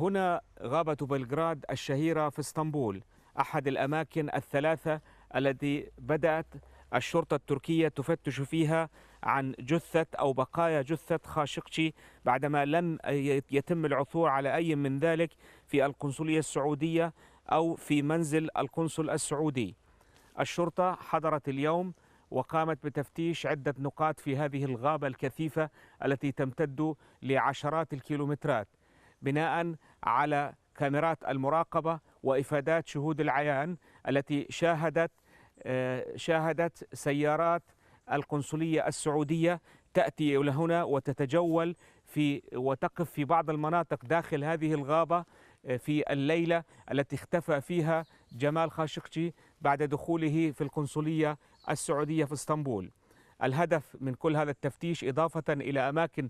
هنا غابة بلغراد الشهيرة في اسطنبول، أحد الأماكن الثلاثة التي بدأت الشرطة التركية تفتش فيها عن جثة أو بقايا جثة خاشقجي بعدما لم يتم العثور على أي من ذلك في القنصلية السعودية أو في منزل القنصل السعودي. الشرطة حضرت اليوم وقامت بتفتيش عدة نقاط في هذه الغابة الكثيفة التي تمتد لعشرات الكيلومترات، بناء على كاميرات المراقبة وإفادات شهود العيان التي شاهدت سيارات القنصلية السعودية تأتي إلى هنا وتتجول وتقف في بعض المناطق داخل هذه الغابة في الليلة التي اختفى فيها جمال خاشقجي بعد دخوله في القنصلية السعودية في اسطنبول. الهدف من كل هذا التفتيش إضافة إلى أماكن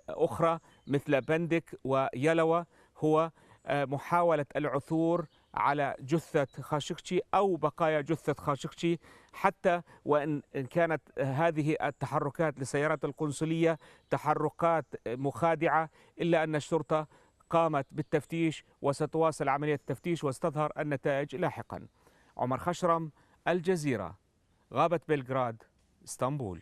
أخرى مثل بندك ويلوى هو محاولة العثور على جثة خاشقجي أو بقايا جثة خاشقجي، حتى وإن كانت هذه التحركات لسيارات القنصلية تحركات مخادعة، إلا أن الشرطة قامت بالتفتيش وستواصل عملية التفتيش وستظهر النتائج لاحقا. عمر خشرم، الجزيرة، غابة بلغراد، اسطنبول.